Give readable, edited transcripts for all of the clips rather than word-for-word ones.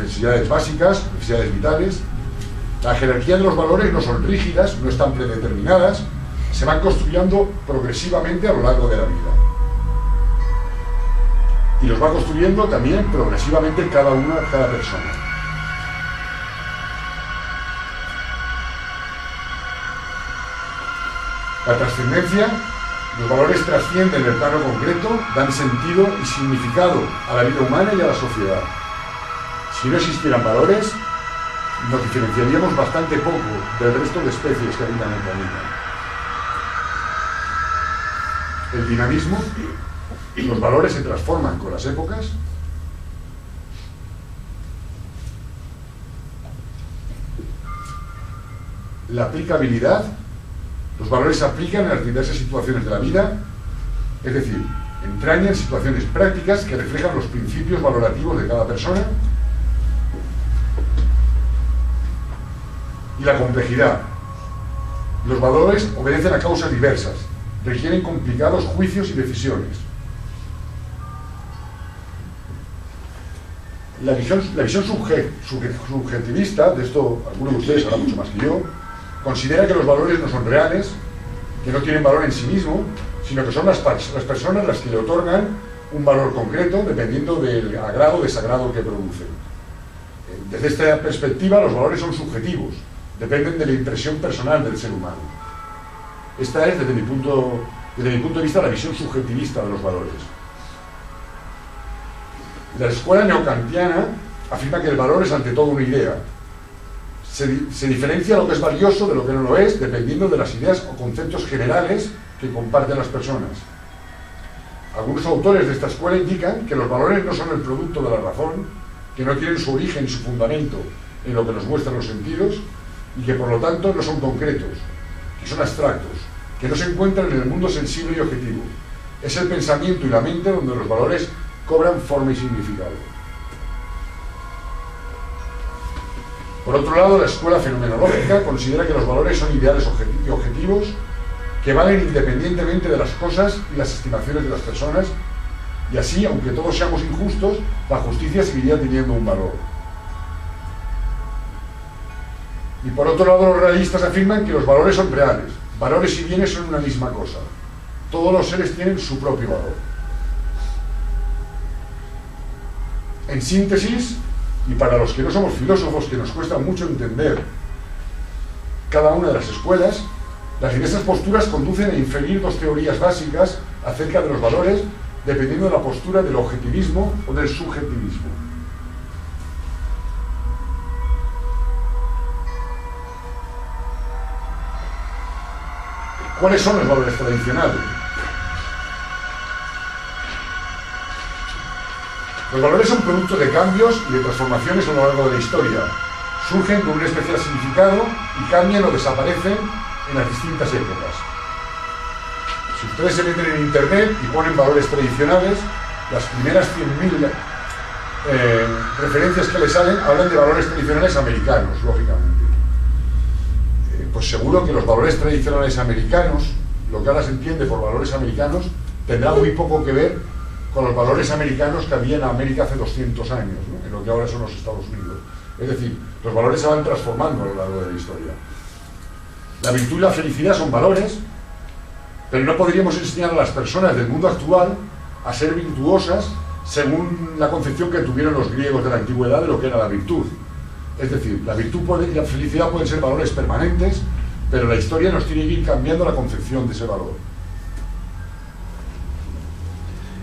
necesidades básicas, necesidades vitales. La jerarquía de los valores no son rígidas, no están predeterminadas, se van construyendo progresivamente a lo largo de la vida. Y los va construyendo también progresivamente cada persona. La trascendencia, los valores trascienden el plano concreto, dan sentido y significado a la vida humana y a la sociedad. Si no existieran valores, nos diferenciaríamos bastante poco del resto de especies que habitan el planeta. El dinamismo, los valores se transforman con las épocas. La aplicabilidad, los valores se aplican en las diversas situaciones de la vida, es decir, entrañan situaciones prácticas que reflejan los principios valorativos de cada persona. Y la complejidad. Los valores obedecen a causas diversas, requieren complicados juicios y decisiones. La visión subjetivista, de esto alguno de ustedes sabrá mucho más que yo, considera que los valores no son reales, que no tienen valor en sí mismo, sino que son las personas las que le otorgan un valor concreto dependiendo del agrado o desagrado que producen. Desde esta perspectiva, los valores son subjetivos, dependen de la impresión personal del ser humano. Esta es, desde mi punto de vista, la visión subjetivista de los valores. La escuela neokantiana afirma que el valor es ante todo una idea. Se diferencia lo que es valioso de lo que no lo es, dependiendo de las ideas o conceptos generales que comparten las personas. Algunos autores de esta escuela indican que los valores no son el producto de la razón, que no tienen su origen y su fundamento en lo que nos muestran los sentidos, y que por lo tanto no son concretos, que son abstractos, que no se encuentran en el mundo sensible y objetivo. Es el pensamiento y la mente donde los valores cobran forma y significado. Por otro lado, la escuela fenomenológica considera que los valores son ideales y objetivos que valen independientemente de las cosas y las estimaciones de las personas, y así, aunque todos seamos injustos, la justicia seguiría teniendo un valor. Y por otro lado, los realistas afirman que los valores son reales. Valores y bienes son una misma cosa. Todos los seres tienen su propio valor. En síntesis, y para los que no somos filósofos, que nos cuesta mucho entender cada una de las escuelas, las diversas posturas conducen a inferir dos teorías básicas acerca de los valores, dependiendo de la postura del objetivismo o del subjetivismo. ¿Cuáles son los valores tradicionales? Los valores son producto de cambios y de transformaciones a lo largo de la historia. Surgen con un especial significado y cambian o desaparecen en las distintas épocas. Si ustedes se meten en internet y ponen valores tradicionales, las primeras 100.000 referencias que les salen hablan de valores tradicionales americanos, lógicamente. Pues seguro que los valores tradicionales americanos, lo que ahora se entiende por valores americanos, tendrá muy poco que ver con los valores americanos que había en América hace 200 años, ¿no? En lo que ahora son los Estados Unidos. Es decir, los valores se van transformando a lo largo de la historia. La virtud y la felicidad son valores, pero no podríamos enseñar a las personas del mundo actual a ser virtuosas según la concepción que tuvieron los griegos de la antigüedad de lo que era la virtud. Es decir, la virtud y la felicidad pueden ser valores permanentes, pero la historia nos tiene que ir cambiando la concepción de ese valor.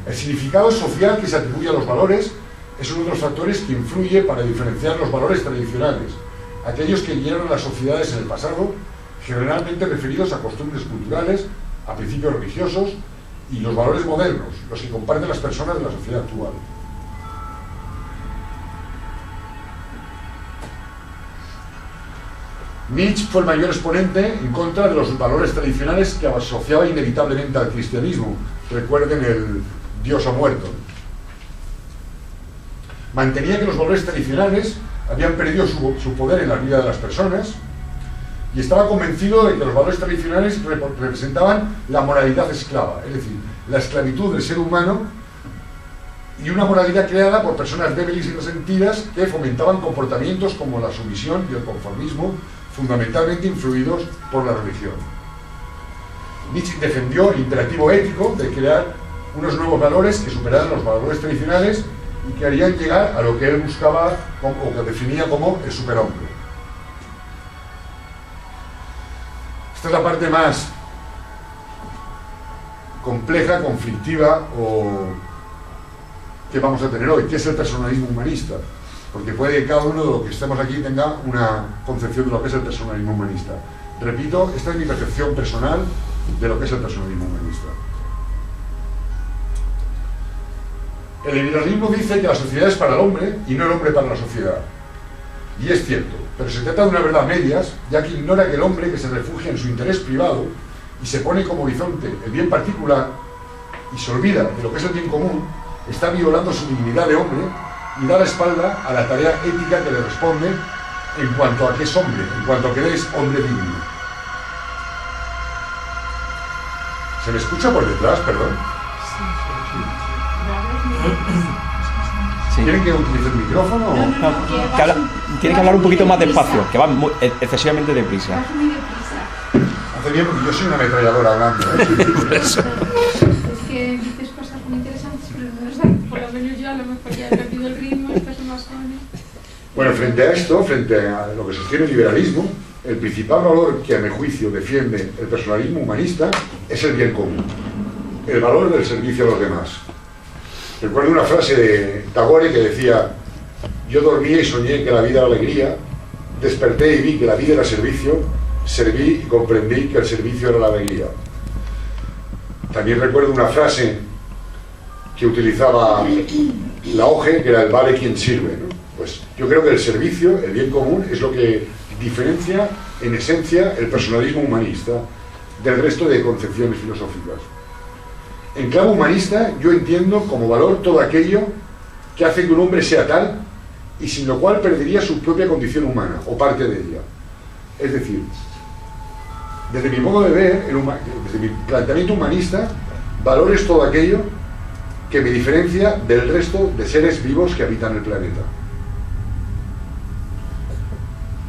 El significado social que se atribuye a los valores es uno de los factores que influye para diferenciar los valores tradicionales, aquellos que guiaron a las sociedades en el pasado, generalmente referidos a costumbres culturales, a principios religiosos, y los valores modernos, los que comparten las personas de la sociedad actual. Nietzsche fue el mayor exponente en contra de los valores tradicionales que asociaba inevitablemente al cristianismo. Recuerden el Dios ha muerto. Mantenía que los valores tradicionales habían perdido su poder en la vida de las personas y estaba convencido de que los valores tradicionales representaban la moralidad esclava, es decir, la esclavitud del ser humano y una moralidad creada por personas débiles y resentidas que fomentaban comportamientos como la sumisión y el conformismo, fundamentalmente influidos por la religión. Nietzsche defendió el imperativo ético de crear unos nuevos valores que superaran los valores tradicionales y que harían llegar a lo que él buscaba o que definía como el superhombre. Esta es la parte más compleja, conflictiva o que vamos a tener hoy, que es el personalismo humanista, porque puede que cada uno de los que estemos aquí tenga una concepción de lo que es el personalismo humanista. Repito, esta es mi percepción personal de lo que es el personalismo humanista. El liberalismo dice que la sociedad es para el hombre y no el hombre para la sociedad. Y es cierto, pero se trata de una verdad a medias, ya que ignora que el hombre que se refugia en su interés privado y se pone como horizonte el bien particular y se olvida de lo que es el bien común, está violando su dignidad de hombre y da la espalda a la tarea ética que le responde en cuanto a que es hombre, en cuanto a que es hombre digno. ¿Se me escucha por detrás, perdón? Sí. ¿Quieren que utilice el micrófono? O? No, tiene que hablar un poquito más despacio, que va excesivamente deprisa. Hace bien porque yo soy una ametralladora hablando, ¿eh? Es que dices cosas muy interesantes, pero no, o sea, por lo menos yo a lo mejor ya he perdido el ritmo, estas son más jóvenes. Bueno, frente a esto, frente a lo que sostiene el liberalismo, el principal valor que a mi juicio defiende el personalismo humanista es el bien común, el valor del servicio a los demás. Recuerdo una frase de Tagore que decía: yo dormía y soñé que la vida era alegría, desperté y vi que la vida era servicio, serví y comprendí que el servicio era la alegría. También recuerdo una frase que utilizaba Laoge, que era el vale quien sirve, ¿no? Pues yo creo que el servicio, el bien común, es lo que diferencia en esencia el personalismo humanista del resto de concepciones filosóficas. En clave humanista yo entiendo como valor todo aquello que hace que un hombre sea tal y sin lo cual perdería su propia condición humana o parte de ella. Es decir, desde mi modo de ver, desde mi planteamiento humanista, valor es todo aquello que me diferencia del resto de seres vivos que habitan el planeta.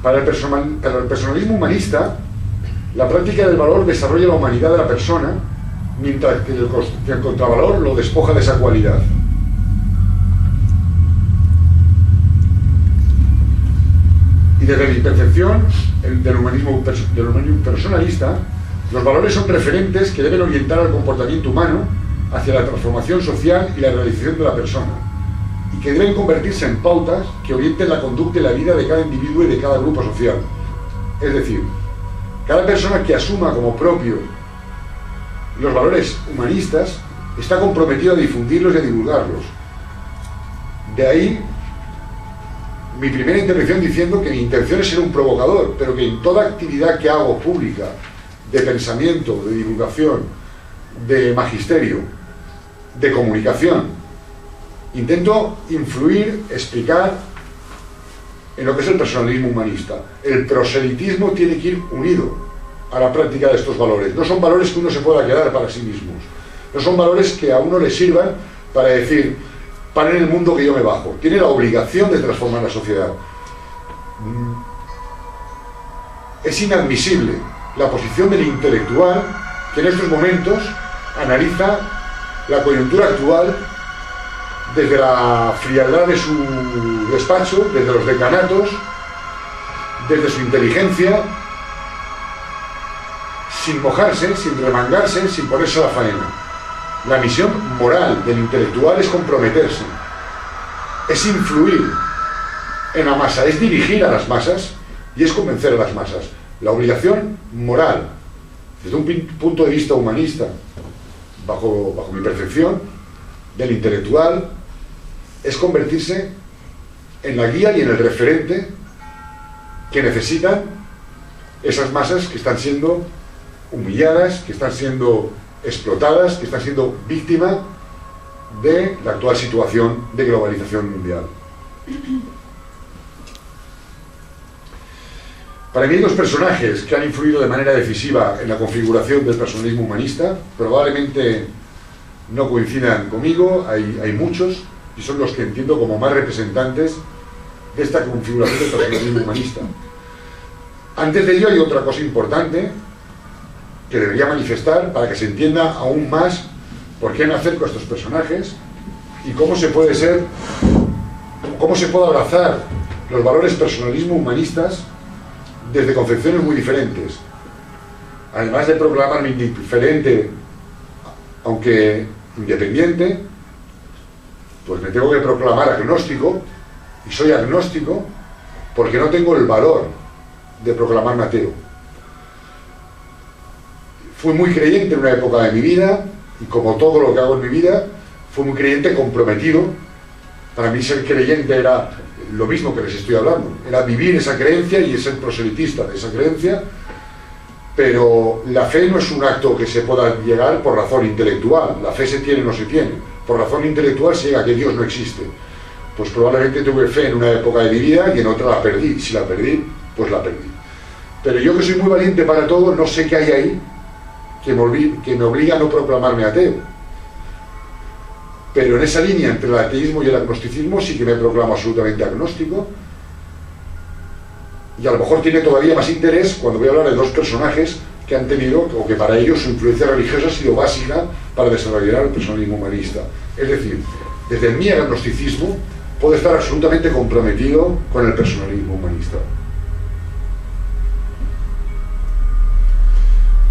Para el personalismo humanista, la práctica del valor desarrolla la humanidad de la persona, mientras que el contravalor lo despoja de esa cualidad. Y desde mi percepción del humanismo personalista, los valores son referentes que deben orientar al comportamiento humano hacia la transformación social y la realización de la persona, y que deben convertirse en pautas que orienten la conducta y la vida de cada individuo y de cada grupo social. Es decir, cada persona que asuma como propio los valores humanistas está comprometido a difundirlos y a divulgarlos. De ahí mi primera intervención diciendo que mi intención es ser un provocador, pero que en toda actividad que hago pública, de pensamiento, de divulgación, de magisterio, de comunicación, intento influir, explicar en lo que es el personalismo humanista. El proselitismo tiene que ir unido a la práctica de estos valores. No son valores que uno se pueda quedar para sí mismos. No son valores que a uno le sirvan para decir: paren el mundo que yo me bajo. Tiene la obligación de transformar la sociedad. Es inadmisible la posición del intelectual que en estos momentos analiza la coyuntura actual desde la frialdad de su despacho, desde los decanatos, desde su inteligencia, sin mojarse, sin remangarse, sin ponerse a la faena. La misión moral del intelectual es comprometerse, es influir en la masa, es dirigir a las masas y es convencer a las masas. La obligación moral, desde un punto de vista humanista, bajo mi percepción, del intelectual, es convertirse en la guía y en el referente que necesitan esas masas que están siendo humilladas, que están siendo explotadas, que están siendo víctimas de la actual situación de globalización mundial. Para mí hay dos personajes que han influido de manera decisiva en la configuración del personalismo humanista. Probablemente no coincidan conmigo, hay muchos, y son los que entiendo como más representantes de esta configuración del personalismo humanista. Antes de ello hay otra cosa importante que debería manifestar para que se entienda aún más por qué me acerco a estos personajes y cómo se puede abrazar los valores personalismo humanistas desde concepciones muy diferentes. Además de proclamarme indiferente, aunque independiente, pues me tengo que proclamar agnóstico, y soy agnóstico porque no tengo el valor de proclamarme ateo. Fui muy creyente en una época de mi vida, y como todo lo que hago en mi vida, fui muy creyente comprometido. Para mí ser creyente era lo mismo que les estoy hablando, era vivir esa creencia y ser proselitista de esa creencia, pero la fe no es un acto que se pueda llegar por razón intelectual. La fe se tiene o no se tiene. Por razón intelectual se llega a que Dios no existe. Pues probablemente tuve fe en una época de mi vida y en otra la perdí. Si la perdí, pues la perdí. Pero yo, que soy muy valiente para todo, no sé qué hay ahí que me obliga a no proclamarme ateo. Pero en esa línea entre el ateísmo y el agnosticismo sí que me proclamo absolutamente agnóstico. Y a lo mejor tiene todavía más interés cuando voy a hablar de dos personajes que han tenido, o que para ellos su influencia religiosa ha sido básica para desarrollar el personalismo humanista. Es decir, desde mi agnosticismo puedo estar absolutamente comprometido con el personalismo humanista.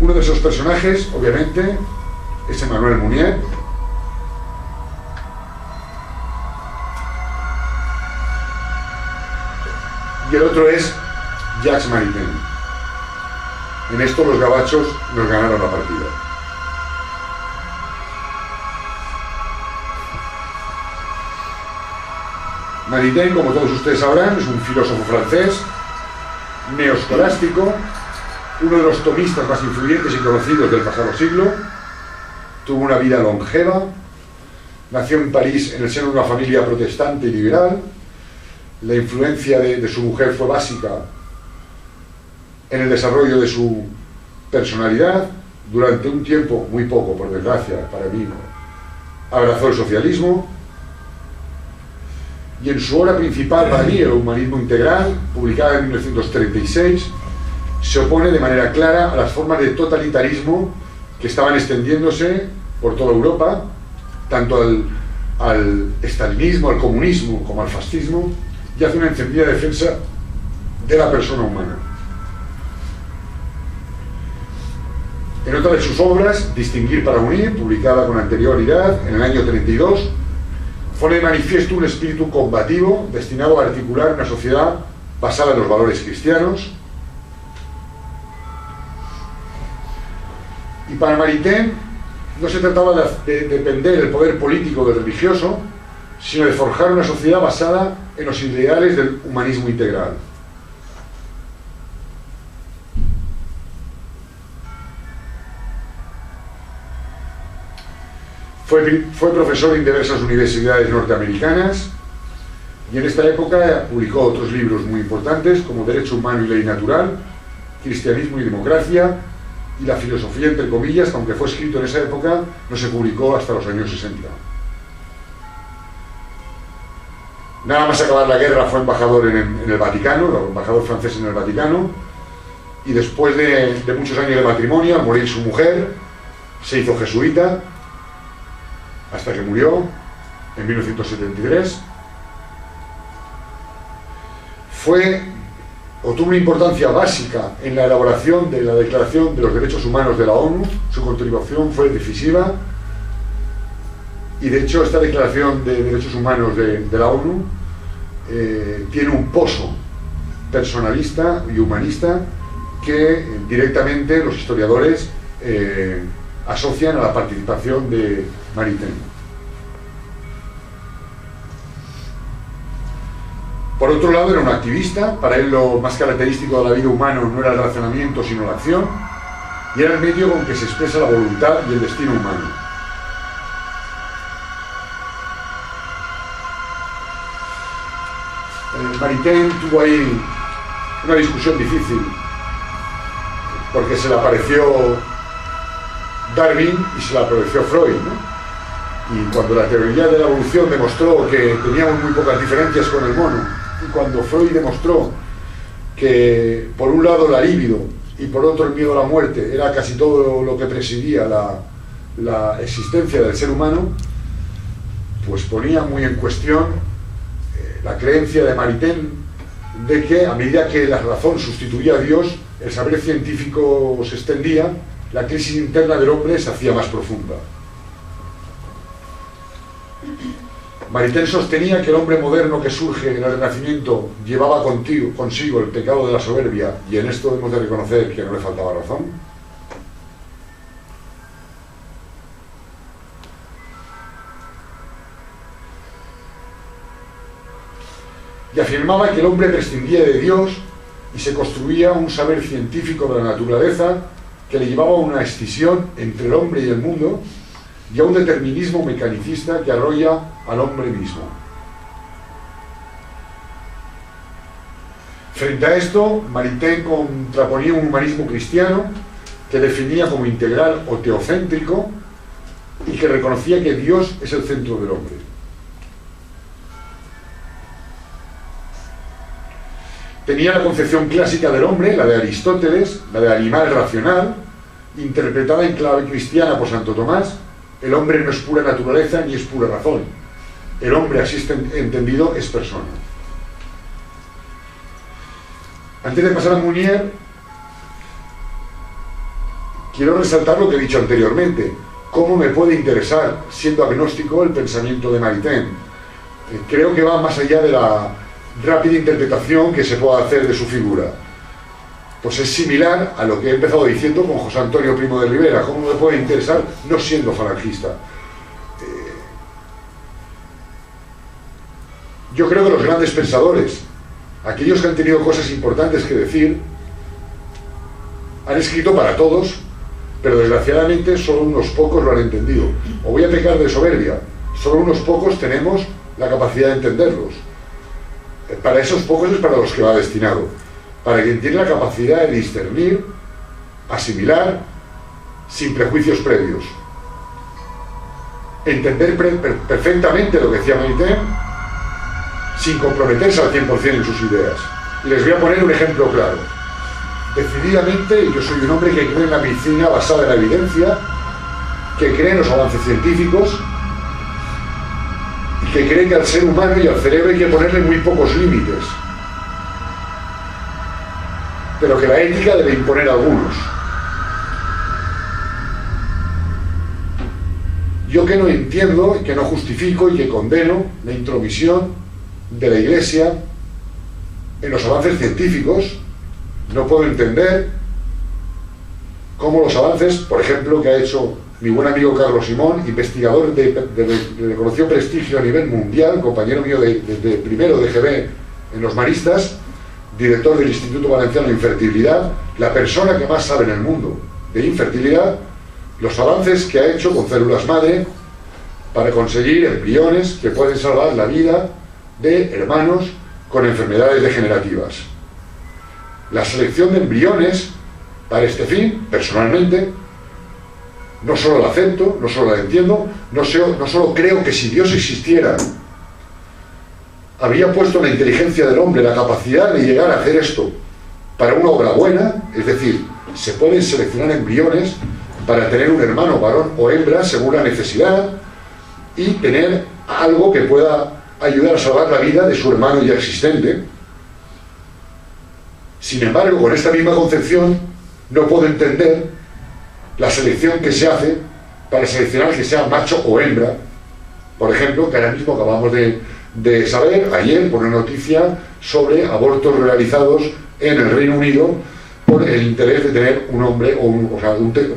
Uno de esos personajes, obviamente, es Emmanuel Mounier. Y el otro es Jacques Maritain. En esto los gabachos nos ganaron la partida. Maritain, como todos ustedes sabrán, es un filósofo francés, neoescolástico, uno de los tomistas más influyentes y conocidos del pasado siglo. Tuvo una vida longeva, nació en París en el seno de una familia protestante y liberal. La influencia de su mujer fue básica en el desarrollo de su personalidad. Durante un tiempo, muy poco, por desgracia, para mí, abrazó el socialismo. Y en su obra principal, para mí, El humanismo integral, publicada en 1936, se opone de manera clara a las formas de totalitarismo que estaban extendiéndose por toda Europa, tanto al estalinismo, al comunismo, como al fascismo, y hace una encendida defensa de la persona humana. En otra de sus obras, Distinguir para unir, publicada con anterioridad en el año 32, pone de manifiesto un espíritu combativo destinado a articular una sociedad basada en los valores cristianos. Y para Maritain no se trataba de depender del poder político del religioso, sino de forjar una sociedad basada en los ideales del humanismo integral. Fue profesor en diversas universidades norteamericanas y en esta época publicó otros libros muy importantes como Derecho Humano y Ley Natural, Cristianismo y Democracia y La filosofía entre comillas, que aunque fue escrito en esa época, no se publicó hasta los años 60. Nada más acabar la guerra fue embajador en el Vaticano, embajador francés en el Vaticano, y después de muchos años de matrimonio, al morir su mujer, se hizo jesuita, hasta que murió en 1973. Tuvo una importancia básica en la elaboración de la Declaración de los Derechos Humanos de la ONU. Su contribución fue decisiva y de hecho esta Declaración de Derechos Humanos de la ONU tiene un pozo personalista y humanista que directamente los historiadores asocian a la participación de Maritain. Por otro lado, era un activista. Para él lo más característico de la vida humana no era el razonamiento sino la acción, y era el medio con que se expresa la voluntad y el destino humano. Maritain tuvo ahí una discusión difícil porque se le apareció Darwin y se le apareció Freud, ¿no? Y cuando la teoría de la evolución demostró que teníamos muy pocas diferencias con el mono, y cuando Freud demostró que por un lado la libido y por otro el miedo a la muerte era casi todo lo que presidía la existencia del ser humano, pues ponía muy en cuestión la creencia de Maritain de que a medida que la razón sustituía a Dios, el saber científico se extendía, la crisis interna del hombre se hacía más profunda. Maritain sostenía que el hombre moderno que surge en el Renacimiento llevaba consigo el pecado de la soberbia, y en esto hemos de reconocer que no le faltaba razón. Y afirmaba que el hombre prescindía de Dios y se construía un saber científico de la naturaleza que le llevaba a una escisión entre el hombre y el mundo y a un determinismo mecanicista que arrolla al hombre mismo. Frente a esto, Maritain contraponía un humanismo cristiano que definía como integral o teocéntrico y que reconocía que Dios es el centro del hombre. Tenía la concepción clásica del hombre, la de Aristóteles, la de animal racional, interpretada en clave cristiana por Santo Tomás. El hombre no es pura naturaleza ni es pura razón. El hombre, así entendido, es persona. Antes de pasar a Mounier, quiero resaltar lo que he dicho anteriormente. ¿Cómo me puede interesar, siendo agnóstico, el pensamiento de Maritain? Creo que va más allá de la rápida interpretación que se pueda hacer de su figura. Pues es similar a lo que he empezado diciendo con José Antonio Primo de Rivera. ¿Cómo me puede interesar no siendo falangista? Yo creo que los grandes pensadores, aquellos que han tenido cosas importantes que decir, han escrito para todos, pero desgraciadamente solo unos pocos lo han entendido. O voy a pecar de soberbia, solo unos pocos tenemos la capacidad de entenderlos. Para esos pocos es para los que va destinado, para quien tiene la capacidad de discernir, asimilar, sin prejuicios previos, entender perfectamente lo que decía Maritain, sin comprometerse al 100% en sus ideas. Y les voy a poner un ejemplo claro. Decididamente, yo soy un hombre que cree en la medicina basada en la evidencia, que cree en los avances científicos, y que cree que al ser humano y al cerebro hay que ponerle muy pocos límites, pero que la ética debe imponer algunos. Yo que no entiendo, y que no justifico y que condeno la intromisión de la Iglesia en los avances científicos, no puedo entender cómo los avances, por ejemplo, que ha hecho mi buen amigo Carlos Simón, investigador de reconocido prestigio a nivel mundial, compañero mío de primero de GB en los Maristas, director del Instituto Valenciano de Infertilidad, la persona que más sabe en el mundo de infertilidad, los avances que ha hecho con células madre para conseguir embriones que pueden salvar la vida de hermanos con enfermedades degenerativas. La selección de embriones para este fin, personalmente, no solo la acepto, no solo la entiendo, no solo creo que si Dios existiera habría puesto en la inteligencia del hombre la capacidad de llegar a hacer esto para una obra buena, es decir, se pueden seleccionar embriones para tener un hermano varón o hembra según la necesidad y tener algo que pueda ayudar a salvar la vida de su hermano ya existente. Sin embargo, con esta misma concepción no puedo entender la selección que se hace para seleccionar que sea macho o hembra, por ejemplo, que ahora mismo acabamos de saber ayer por una noticia sobre abortos realizados en el Reino Unido por el interés de tener un hombre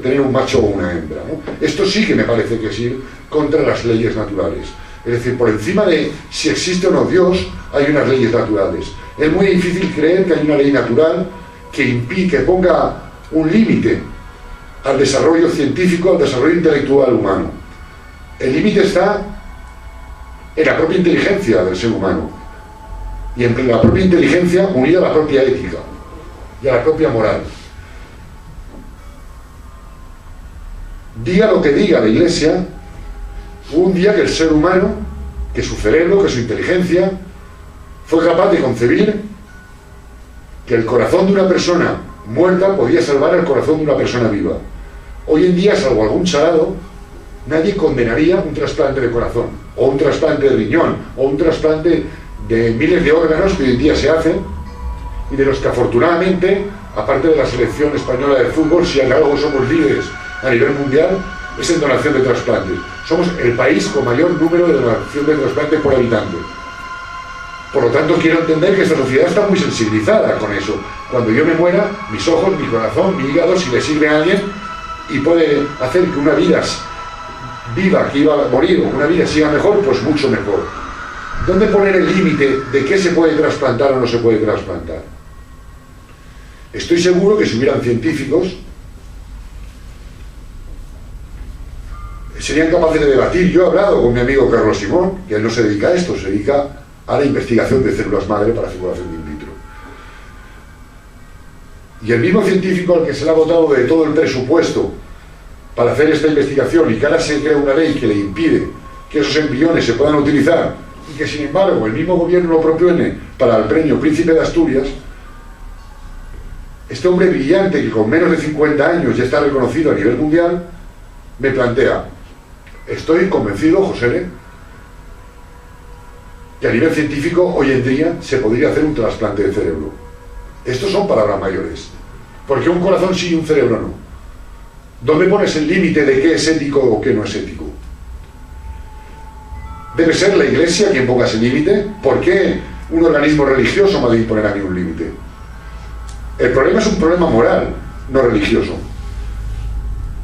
tener un macho o una hembra, ¿no? Esto sí que me parece que es ir contra las leyes naturales. Es decir, por encima de si existe o no Dios, hay unas leyes naturales. Es muy difícil creer que hay una ley natural que ponga un límite al desarrollo científico, al desarrollo intelectual humano. El límite está en la propia inteligencia del ser humano, y en la propia inteligencia unida a la propia ética y a la propia moral. Diga lo que diga la Iglesia, Hubo un día que el ser humano, que su cerebro, que su inteligencia, fue capaz de concebir que el corazón de una persona muerta podía salvar el corazón de una persona viva. Hoy en día, salvo algún charado, nadie condenaría un trasplante de corazón, o un trasplante de riñón, o un trasplante de miles de órganos que hoy en día se hacen, y de los que afortunadamente, aparte de la selección española de fútbol, si en algo somos líderes a nivel mundial, es en donación de trasplantes. Somos el país con mayor número de donación de trasplantes por habitante. Por lo tanto, quiero entender que esta sociedad está muy sensibilizada con eso. Cuando yo me muera, mis ojos, mi corazón, mi hígado, si le sirve a alguien y puede hacer que una vida viva, que iba a morir, o que una vida siga mejor, pues mucho mejor. ¿Dónde poner el límite de qué se puede trasplantar o no se puede trasplantar? Estoy seguro que si hubieran científicos, serían capaces de debatir. Yo he hablado con mi amigo Carlos Simón, que él no se dedica a esto, se dedica a la investigación de células madre para fecundación in vitro. Y el mismo científico al que se le ha votado de todo el presupuesto para hacer esta investigación y que ahora se crea una ley que le impide que esos embriones se puedan utilizar y que sin embargo el mismo gobierno lo propone para el premio Príncipe de Asturias, este hombre brillante que con menos de 50 años ya está reconocido a nivel mundial, me plantea: estoy convencido, José, que a nivel científico hoy en día se podría hacer un trasplante de cerebro. Estos son palabras mayores. ¿Por qué un corazón sí y un cerebro no? ¿Dónde pones el límite de qué es ético o qué no es ético? ¿Debe ser la Iglesia quien ponga ese límite? ¿Por qué un organismo religioso me ha de imponer a mí un límite? El problema es un problema moral, no religioso.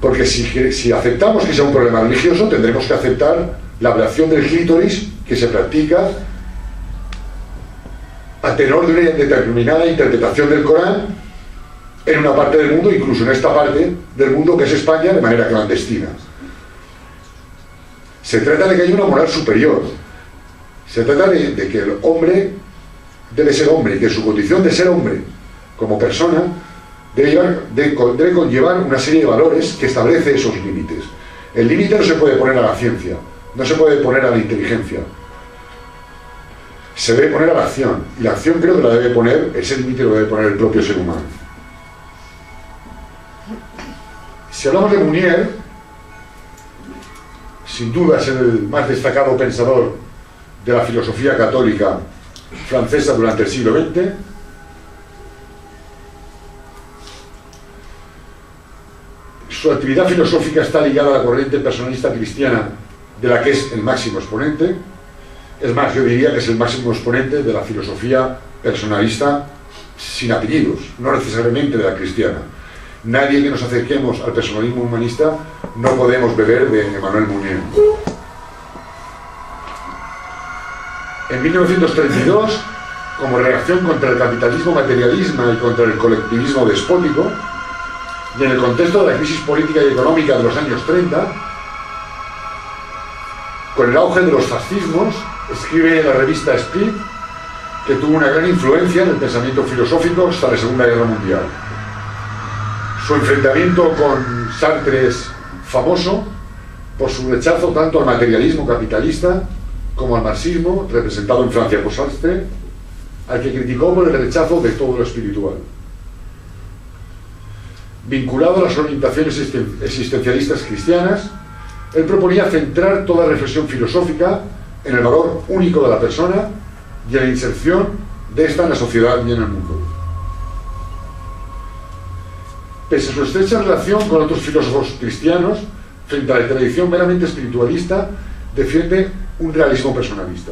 Porque si aceptamos que sea un problema religioso, tendremos que aceptar la ablación del clítoris que se practica a tenor de una determinada interpretación del Corán en una parte del mundo, incluso en esta parte del mundo que es España, de manera clandestina. Se trata de que haya una moral superior. Se trata de que el hombre debe ser hombre y que su condición de ser hombre como persona debe conllevar una serie de valores que establece esos límites. El límite no se puede poner a la ciencia, no se puede poner a la inteligencia, se debe poner a la acción, y la acción creo que la debe poner, ese límite lo debe poner el propio ser humano. Si hablamos de Munier, sin duda es el más destacado pensador de la filosofía católica francesa durante el siglo XX. Su actividad filosófica está ligada a la corriente personalista cristiana, de la que es el máximo exponente. Es más, yo diría que es el máximo exponente de la filosofía personalista sin apellidos, no necesariamente de la cristiana. Nadie que nos acerquemos al personalismo humanista no podemos beber de Emmanuel Mounier. En 1932, como reacción contra el capitalismo materialismo y contra el colectivismo despótico, y en el contexto de la crisis política y económica de los años 30, con el auge de los fascismos, escribe en la revista Split, que tuvo una gran influencia en el pensamiento filosófico hasta la Segunda Guerra Mundial. Su enfrentamiento con Sartre es famoso por su rechazo tanto al materialismo capitalista como al marxismo, representado en Francia por Sartre, al que criticó por el rechazo de todo lo espiritual. Vinculado a las orientaciones existencialistas cristianas, él proponía centrar toda reflexión filosófica en el valor único de la persona y en la inserción de esta en la sociedad y en el mundo. Pese a su estrecha relación con otros filósofos cristianos, frente a la tradición meramente espiritualista, defiende un realismo personalista.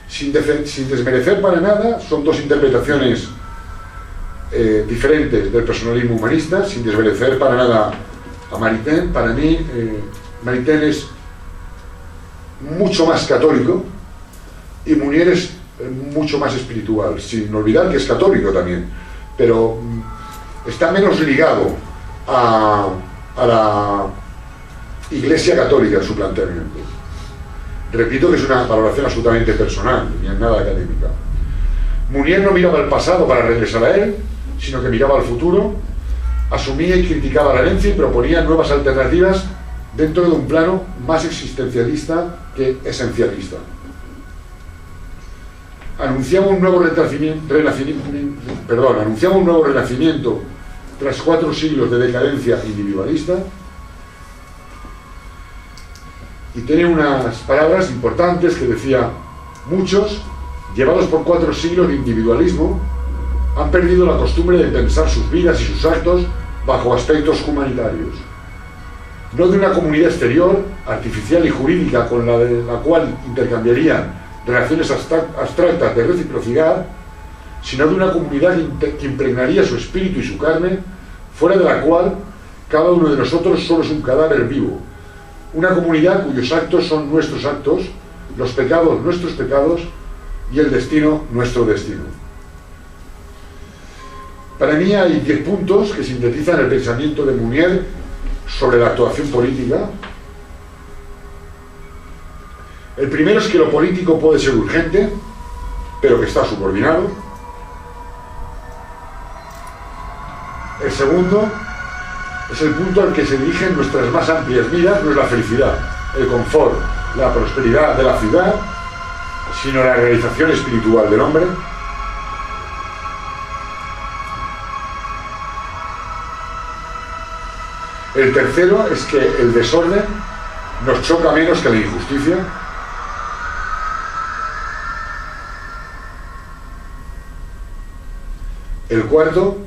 Sin desmerecer para nada, son dos interpretaciones diferentes del personalismo humanista, sin desmerecer para nada a Maritain. Para mí, Maritain es mucho más católico y Mounier es mucho más espiritual, sin olvidar que es católico también, pero está menos ligado a la Iglesia católica en su planteamiento. Repito que es una valoración absolutamente personal, ni en nada académica. Mounier no miraba al pasado para regresar a él, sino que miraba al futuro, asumía y criticaba la herencia y proponía nuevas alternativas dentro de un plano más existencialista que esencialista. Anunciamos un nuevo renacimiento tras 4 siglos de decadencia individualista, y tiene unas palabras importantes que decía: muchos, llevados por 4 siglos de individualismo, han perdido la costumbre de pensar sus vidas y sus actos bajo aspectos humanitarios, no de una comunidad exterior, artificial y jurídica con la cual intercambiarían relaciones abstractas de reciprocidad, sino de una comunidad que impregnaría su espíritu y su carne, fuera de la cual cada uno de nosotros solo es un cadáver vivo. Una comunidad cuyos actos son nuestros actos, los pecados nuestros pecados y el destino nuestro destino. Para mí hay 10 puntos que sintetizan el pensamiento de Mounier sobre la actuación política. El primero es que lo político puede ser urgente, pero que está subordinado. El segundo es el punto al que se dirigen nuestras más amplias vidas, no es la felicidad, el confort, la prosperidad de la ciudad, sino la realización espiritual del hombre. El tercero es que el desorden nos choca menos que la injusticia. El cuarto,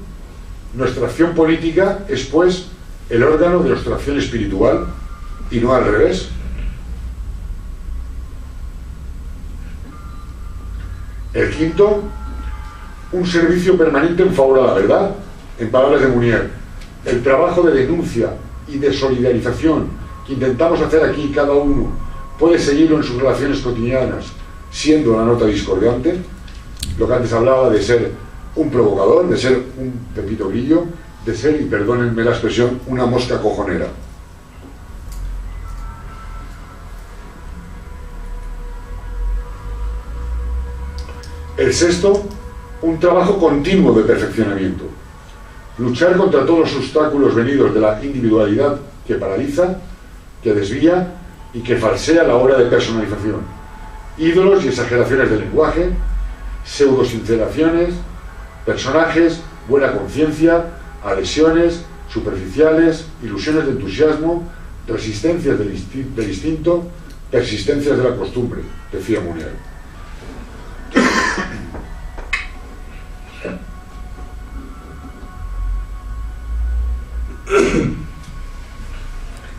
nuestra acción política es pues el órgano de nuestra acción espiritual y no al revés. El quinto, un servicio permanente en favor a la verdad. En palabras de Mounier, el trabajo de denuncia y de solidarización que intentamos hacer aquí cada uno puede seguirlo en sus relaciones cotidianas, siendo la nota discordante, lo que antes hablaba de ser un provocador, de ser un pepito grillo, de ser, y perdónenme la expresión, una mosca cojonera. El sexto, un trabajo continuo de perfeccionamiento. Luchar contra todos los obstáculos venidos de la individualidad que paraliza, que desvía y que falsea la hora de personalización. Ídolos y exageraciones del lenguaje, pseudosinceraciones, personajes, buena conciencia, adhesiones superficiales, ilusiones de entusiasmo, resistencias del instinto, persistencias de la costumbre, decía Mounier.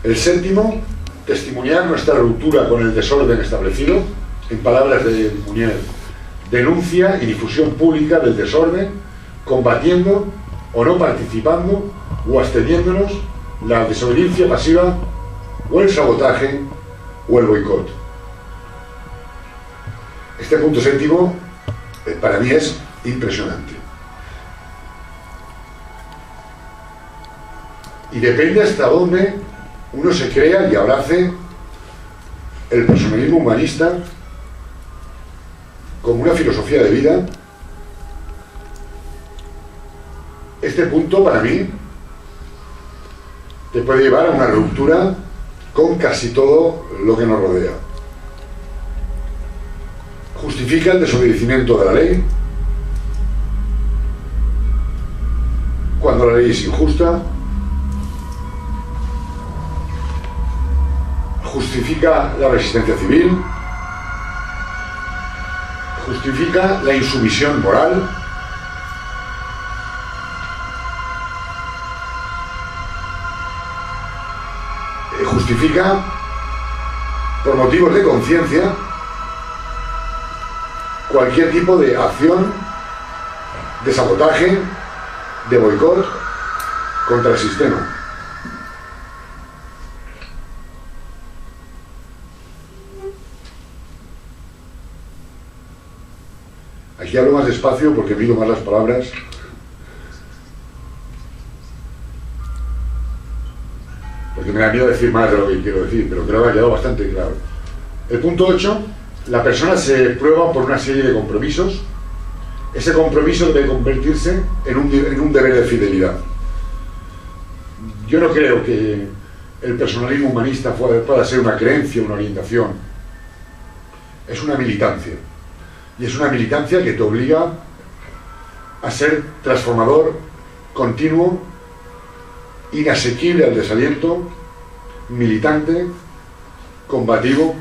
El séptimo, testimoniar nuestra ruptura con el desorden establecido. En palabras de Mounier, denuncia y difusión pública del desorden, combatiendo o no participando o absteniéndonos la desobediencia pasiva o el sabotaje o el boicot. Este punto séptimo para mí es impresionante. Y depende hasta dónde uno se crea y abrace el personalismo humanista como una filosofía de vida. Este punto, para mí, te puede llevar a una ruptura con casi todo lo que nos rodea. Justifica el desobedecimiento de la ley cuando la ley es injusta. Justifica la resistencia civil. Justifica la insumisión moral. Justifica, por motivos de conciencia, cualquier tipo de acción, de sabotaje, de boicot contra el sistema. Aquí hablo más despacio porque mido más las palabras. Porque me da miedo decir más de lo que quiero decir, pero creo que ha quedado bastante claro. El punto 8, la persona se prueba por una serie de compromisos. Ese compromiso debe convertirse en un deber de fidelidad. Yo no creo que el personalismo humanista pueda ser una creencia, una orientación. Es una militancia. Y es una militancia que te obliga a ser transformador, continuo, inasequible al desaliento, militante, combativo,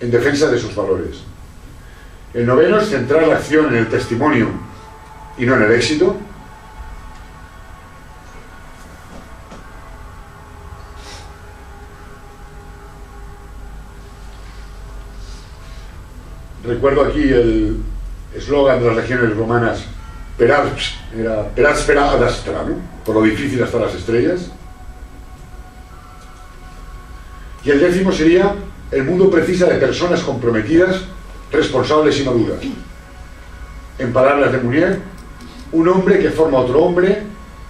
en defensa de sus valores. El noveno es centrar la acción en el testimonio y no en el éxito. Recuerdo aquí el eslogan de las legiones romanas, Peratspera ad astra, ¿no? Por lo difícil hasta las estrellas. Y el décimo sería: el mundo precisa de personas comprometidas, responsables y maduras. En palabras de Mounier, un hombre que forma a otro hombre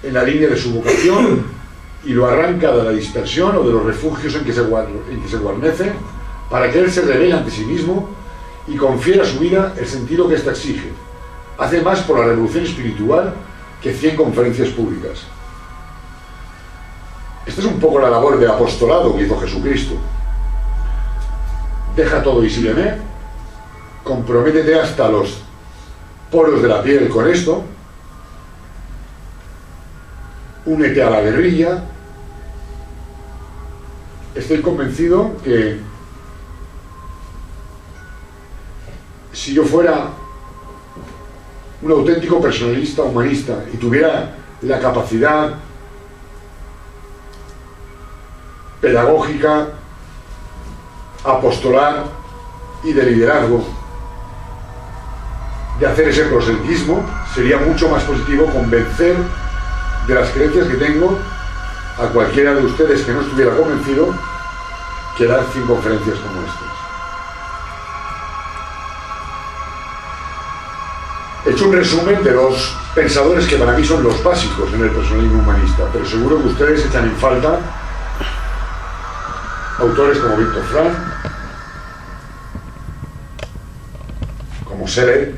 en la línea de su vocación y lo arranca de la dispersión o de los refugios en que se guarnece, para que él se revele ante sí mismo y confiera a su vida el sentido que ésta exige. Hace más por la revolución espiritual que 100 conferencias públicas. Esta es un poco la labor de apostolado que hizo Jesucristo. Deja todo y sígueme, comprométete hasta los poros de la piel con esto, únete a la guerrilla. Estoy convencido que si yo fuera un auténtico personalista humanista y tuviera la capacidad pedagógica, apostolar y de liderazgo de hacer ese proselitismo, sería mucho más positivo convencer de las creencias que tengo a cualquiera de ustedes que no estuviera convencido que dar 100 conferencias como estas. He hecho un resumen de los pensadores que para mí son los básicos en el personalismo humanista, pero seguro que ustedes echan en falta autores como Viktor Frankl, como Seller,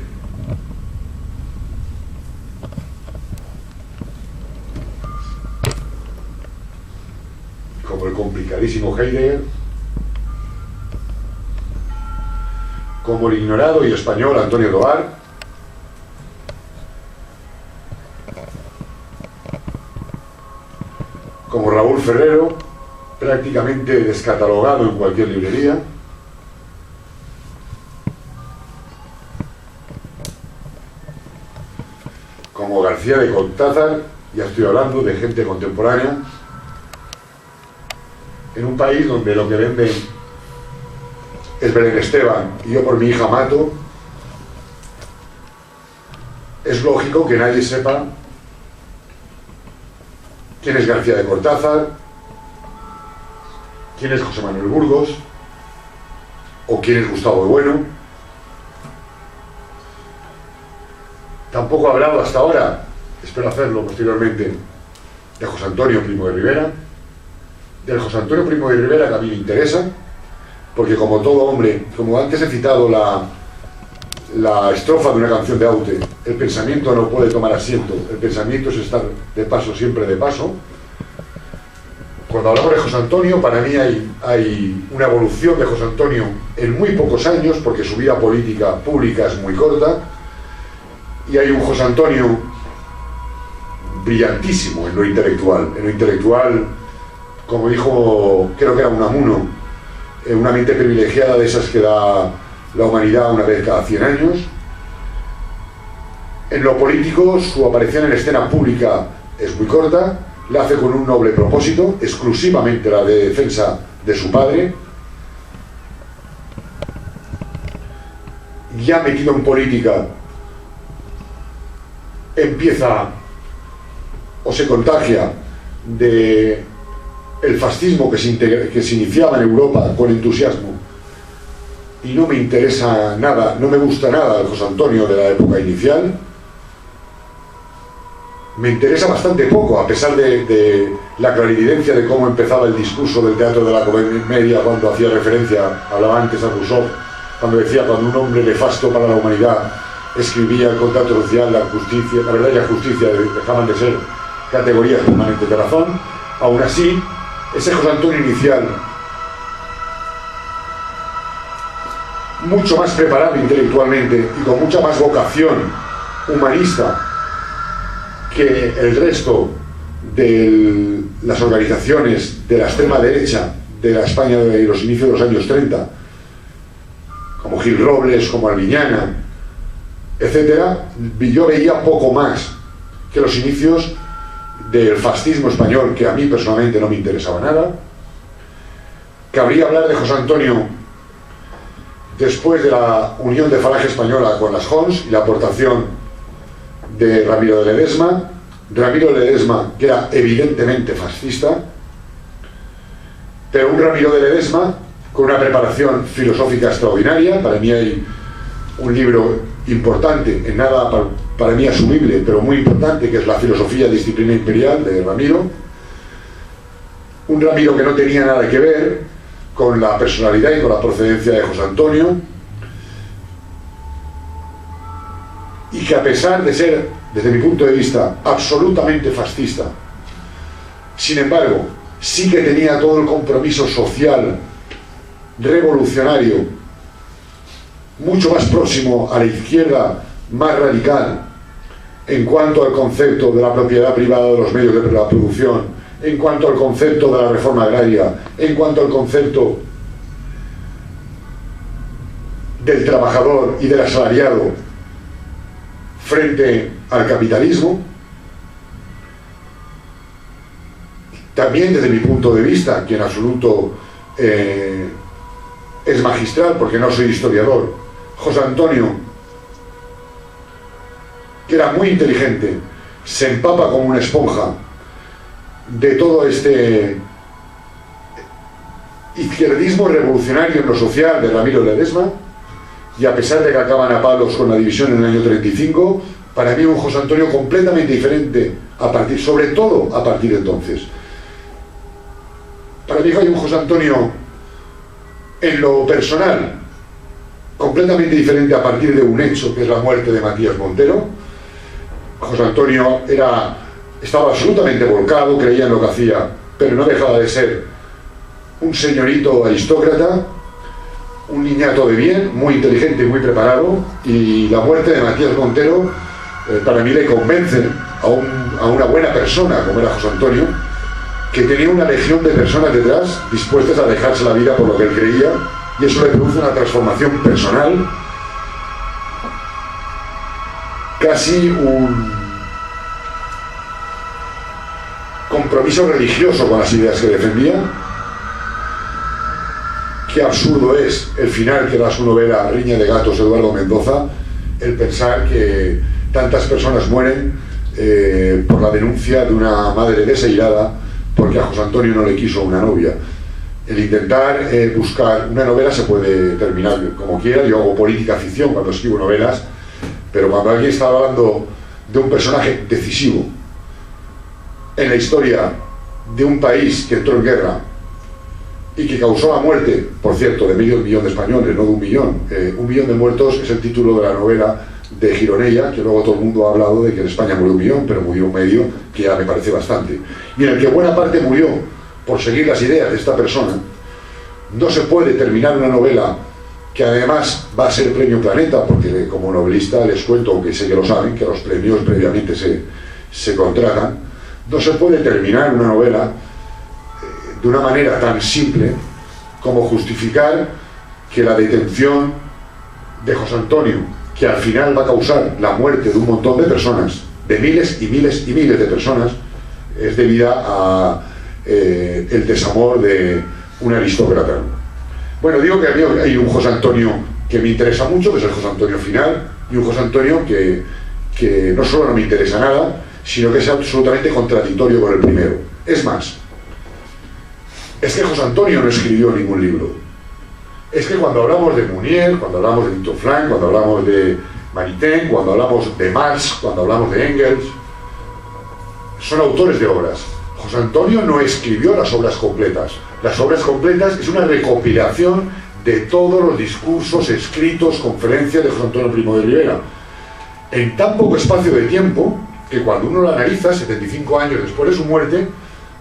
como el complicadísimo Heidegger, como el ignorado y español Antonio Tobar, como Raúl Ferrero, prácticamente descatalogado en cualquier librería, como García de Cortázar, ya estoy hablando de gente contemporánea, en un país donde lo que venden es Belén Esteban y yo por mi hija mato. Es lógico que nadie sepa quién es García de Cortázar, quién es José Manuel Burgos, o quién es Gustavo de Bueno. Tampoco he hablado hasta ahora, espero hacerlo posteriormente, de José Antonio Primo de Rivera. Del José Antonio Primo de Rivera, que a mí me interesa, porque como todo hombre, como antes he citado la estrofa de una canción de Aute, el pensamiento no puede tomar asiento, el pensamiento es estar de paso, siempre de paso. Cuando hablamos de José Antonio, para mí hay una evolución de José Antonio en muy pocos años, porque su vida política pública es muy corta, y hay un José Antonio brillantísimo en lo intelectual. En lo intelectual, como dijo, creo que era Unamuno, una mente privilegiada de esas que da la humanidad una vez cada 100 años. En lo político, su aparición en escena pública es muy corta, la hace con un noble propósito, exclusivamente la de defensa de su padre. Ya metido en política, empieza o se contagia de el fascismo que se iniciaba en Europa con entusiasmo, y no me interesa nada, no me gusta nada el José Antonio de la época inicial. Me interesa bastante poco, a pesar de la clarividencia de cómo empezaba el discurso del teatro de la comedia, cuando hacía referencia, hablaba antes a Rousseau, cuando decía: cuando un hombre nefasto para la humanidad escribía el contrato social, la justicia, la verdad y la justicia dejaban de ser categorías permanentes de razón. Aún así, ese José Antonio inicial, mucho más preparado intelectualmente y con mucha más vocación humanista que el resto de las organizaciones de la extrema derecha de la España de los inicios de los años 30, como Gil Robles, como Albiñana, etcétera, yo veía poco más que los inicios del fascismo español, que a mí personalmente no me interesaba nada. Cabría hablar de José Antonio después de la unión de Falange Española con las Jons y la aportación de Ramiro de Ledesma. Ramiro de Ledesma, que era evidentemente fascista, pero un Ramiro de Ledesma con una preparación filosófica extraordinaria. Para mí hay un libro importante, en nada para mí asumible, pero muy importante, que es La filosofía disciplina imperial, de Ramiro. Un Ramiro que no tenía nada que ver con la personalidad y con la procedencia de José Antonio, y que, a pesar de ser, desde mi punto de vista, absolutamente fascista, sin embargo, sí que tenía todo el compromiso social, revolucionario, mucho más próximo a la izquierda más radical en cuanto al concepto de la propiedad privada de los medios de la producción, en cuanto al concepto de la reforma agraria, en cuanto al concepto del trabajador y del asalariado frente al capitalismo. También, desde mi punto de vista, que en absoluto es magistral, porque no soy historiador, José Antonio, que era muy inteligente, se empapa como una esponja de todo este izquierdismo revolucionario en lo social de Ramiro Ledesma, y a pesar de que acaban a palos con la división en el año 35, para mí un José Antonio completamente diferente, sobre todo a partir de entonces. Para mí hay un José Antonio en lo personal completamente diferente a partir de un hecho, que es la muerte de Matías Montero. José Antonio estaba absolutamente volcado, creía en lo que hacía, pero no dejaba de ser un señorito aristócrata, un niñato de bien, muy inteligente y muy preparado, y la muerte de Matías Montero para mí le convence a una buena persona como era José Antonio, que tenía una legión de personas detrás dispuestas a dejarse la vida por lo que él creía, y eso le produce una transformación personal, casi un compromiso religioso con las ideas que defendía. Qué absurdo es el final que da su novela Riña de gatos, Eduardo Mendoza, el pensar que tantas personas mueren por la denuncia de una madre deseirada porque a José Antonio no le quiso una novia. El intentar buscar una novela se puede terminar como quiera. Yo hago política ficción cuando escribo novelas, pero cuando alguien está hablando de un personaje decisivo en la historia de un país que entró en guerra y que causó la muerte, por cierto, de medio millón de españoles, no de 1 millón. 1 millón de muertos es el título de la novela de Gironella, que luego todo el mundo ha hablado de que en España murió 1 millón, pero murió medio, que ya me parece bastante. Y en el que buena parte murió por seguir las ideas de esta persona. No se puede terminar una novela que además va a ser premio Planeta, porque como novelista les cuento, aunque sé que lo saben, que los premios previamente se contratan. No se puede terminar una novela de una manera tan simple como justificar que la detención de José Antonio, que al final va a causar la muerte de un montón de personas, de miles y miles y miles de personas, es debida a el desamor de un aristócrata. Bueno, digo que a mí hay un José Antonio que me interesa mucho, que es el José Antonio final, y un José Antonio que no solo no me interesa nada, sino que es absolutamente contradictorio con el primero. Es más, es que José Antonio no escribió ningún libro. Es que cuando hablamos de Mounier, cuando hablamos de Victor Frank, cuando hablamos de Maritain, cuando hablamos de Marx, cuando hablamos de Engels, son autores de obras. José Antonio no escribió las obras completas. Las obras completas es una recopilación de todos los discursos, escritos, conferencias de José Antonio Primo de Rivera. En tan poco espacio de tiempo, que cuando uno lo analiza, 75 años después de su muerte,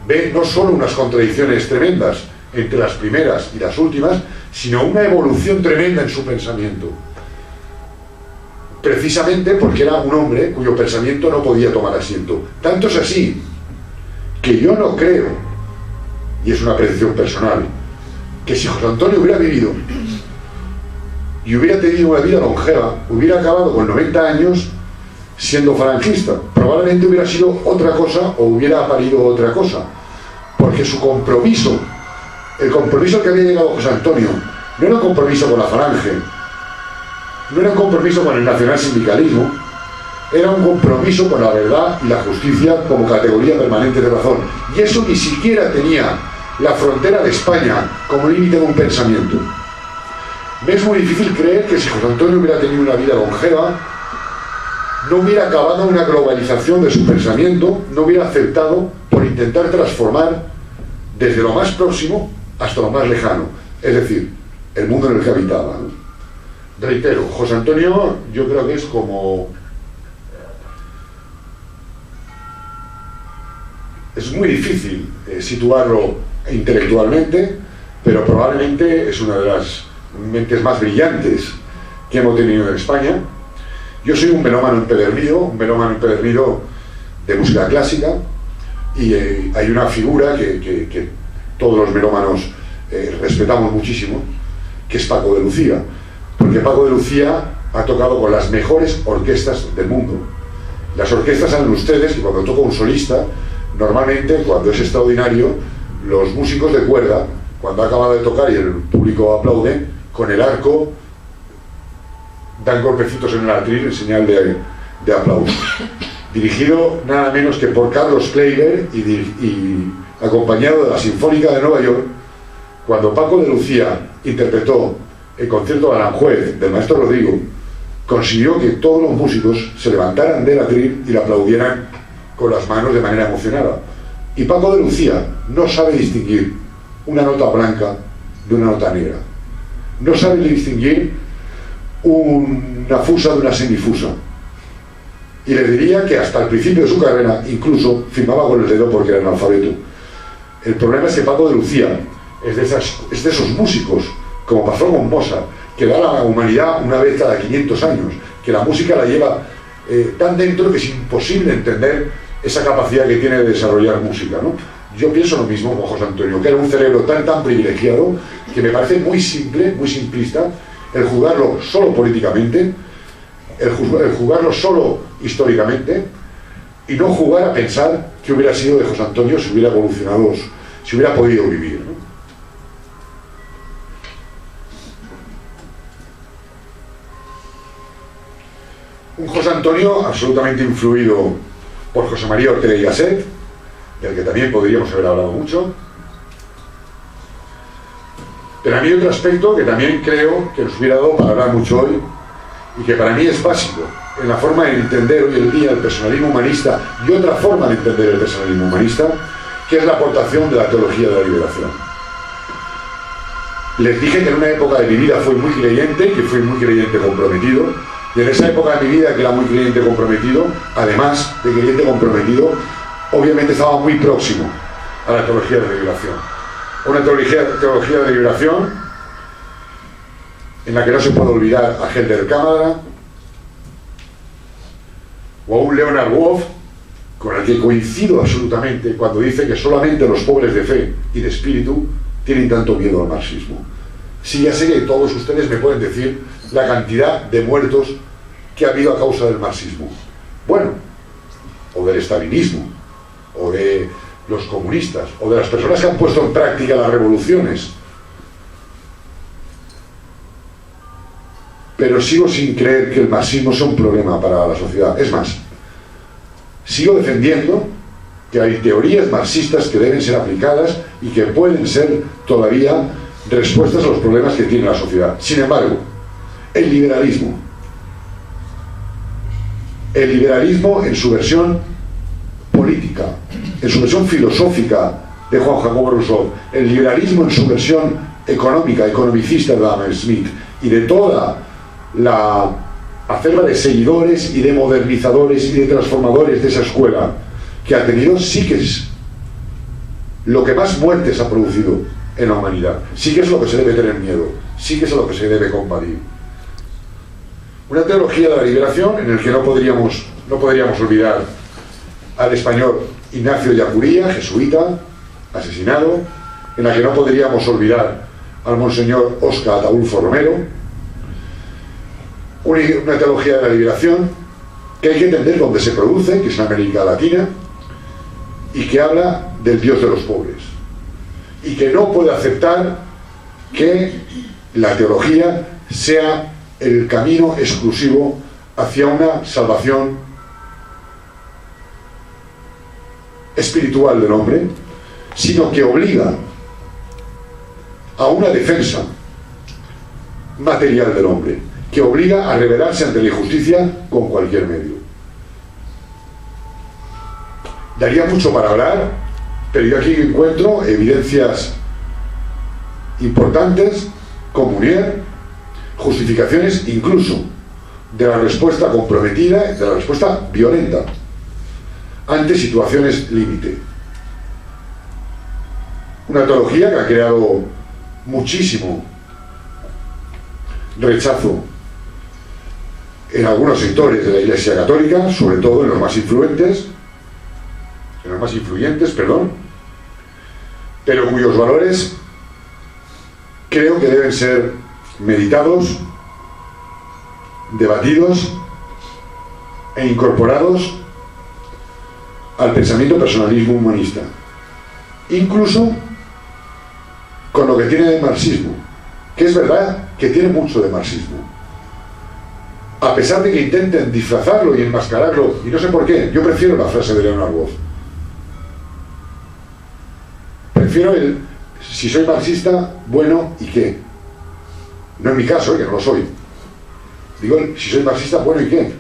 ve no solo unas contradicciones tremendas entre las primeras y las últimas, sino una evolución tremenda en su pensamiento. Precisamente porque era un hombre cuyo pensamiento no podía tomar asiento. Tanto es así que yo no creo, y es una apreciación personal, que si José Antonio hubiera vivido y hubiera tenido una vida longeva, hubiera acabado con 90 años siendo falangista. Probablemente hubiera sido otra cosa o hubiera parido otra cosa, porque su compromiso, el compromiso al que había llegado José Antonio, no era un compromiso con la falange, no era un compromiso con el nacionalsindicalismo, era un compromiso con la verdad y la justicia como categoría permanente de razón. Y eso ni siquiera tenía la frontera de España como límite de un pensamiento. Me es muy difícil creer que si José Antonio hubiera tenido una vida longeva, no hubiera acabado una globalización de su pensamiento, no hubiera aceptado por intentar transformar desde lo más próximo hasta lo más lejano, es decir, el mundo en el que habitaba, ¿no? Reitero, José Antonio yo creo que es como... Es muy difícil situarlo intelectualmente, pero probablemente es una de las mentes más brillantes que hemos tenido en España. Yo soy un melómano empedernido de música clásica, y hay una figura que todos los melómanos respetamos muchísimo, que es Paco de Lucía, porque Paco de Lucía ha tocado con las mejores orquestas del mundo. Las orquestas saben ustedes que cuando toca un solista, normalmente cuando es extraordinario, los músicos de cuerda, cuando ha acabado de tocar y el público aplaude, con el arco dan golpecitos en el atril en señal de aplauso. Dirigido nada menos que por Carlos Kleiber y acompañado de la Sinfónica de Nueva York, cuando Paco de Lucía interpretó el concierto de Aranjuez del maestro Rodrigo, consiguió que todos los músicos se levantaran del atril y le aplaudieran con las manos de manera emocionada. Y Paco de Lucía no sabe distinguir una nota blanca de una nota negra, no sabe distinguir una fusa de una semifusa, y le diría que hasta el principio de su carrera incluso firmaba con el dedo porque era analfabeto. El problema es que Paco de Lucía es de esos músicos, como pasó con Mozart, que da a la humanidad una vez cada 500 años, que la música la lleva tan dentro que es imposible entender esa capacidad que tiene de desarrollar música, ¿no? Yo pienso lo mismo con José Antonio, que era un cerebro tan privilegiado, que me parece muy simple, muy simplista, el juzgarlo solo políticamente, el juzgarlo solo históricamente, y no jugar a pensar que hubiera sido de José Antonio si hubiera evolucionado, si hubiera podido vivir, ¿no? Un José Antonio absolutamente influido por José María Ortega y Gasset, del que también podríamos haber hablado mucho. Pero a mí hay otro aspecto que también creo que nos hubiera dado para hablar mucho hoy, y que para mí es básico en la forma de entender hoy el día el personalismo humanista, y otra forma de entender el personalismo humanista, que es la aportación de la teología de la liberación. Les dije que en una época de mi vida fui muy creyente, que fui muy creyente comprometido, y en esa época de mi vida que era muy creyente comprometido, además de creyente comprometido, obviamente estaba muy próximo a la teología de la liberación. Una teología de liberación en la que no se puede olvidar a Helder Cámara o a un Leonard Wolf, con el que coincido absolutamente cuando dice que solamente los pobres de fe y de espíritu tienen tanto miedo al marxismo. Sí, ya sé que todos ustedes me pueden decir la cantidad de muertos que ha habido a causa del marxismo. Bueno, o del estalinismo, o de los comunistas, o de las personas que han puesto en práctica las revoluciones. Pero sigo sin creer que el marxismo sea un problema para la sociedad. Es más, sigo defendiendo que hay teorías marxistas que deben ser aplicadas y que pueden ser todavía respuestas a los problemas que tiene la sociedad. Sin embargo, el liberalismo en su versión política, en su versión filosófica de Juan Jacobo Rousseau, el liberalismo en su versión económica, economicista de Adam Smith, y de toda la acerba de seguidores y de modernizadores y de transformadores de esa escuela que ha tenido, sí que es lo que más muertes ha producido en la humanidad. Sí que es lo que se debe tener miedo, sí que es lo que se debe combatir. Una teología de la liberación en el que no podríamos olvidar al español Ignacio Yacuría, jesuita, asesinado, en la que no podríamos olvidar al monseñor Óscar Ataulfo Romero. Una teología de la liberación que hay que entender dónde se produce, que es en América Latina, y que habla del Dios de los pobres, y que no puede aceptar que la teología sea el camino exclusivo hacia una salvación espiritual del hombre, sino que obliga a una defensa material del hombre, que obliga a rebelarse ante la injusticia con cualquier medio. Daría mucho para hablar, pero yo aquí encuentro evidencias importantes, comunión, justificaciones incluso de la respuesta comprometida, de la respuesta violenta ante situaciones límite. Una teología que ha creado muchísimo rechazo en algunos sectores de la Iglesia Católica, sobre todo en los más influyentes, pero cuyos valores creo que deben ser meditados, debatidos e incorporados al pensamiento personalismo humanista, incluso con lo que tiene de marxismo, que es verdad que tiene mucho de marxismo, a pesar de que intenten disfrazarlo y enmascararlo, y no sé por qué. Yo prefiero la frase de Leonard Wood. Prefiero el si soy marxista, bueno, ¿y qué? No en mi caso, que no lo soy. Digo, si soy marxista, bueno, ¿y qué?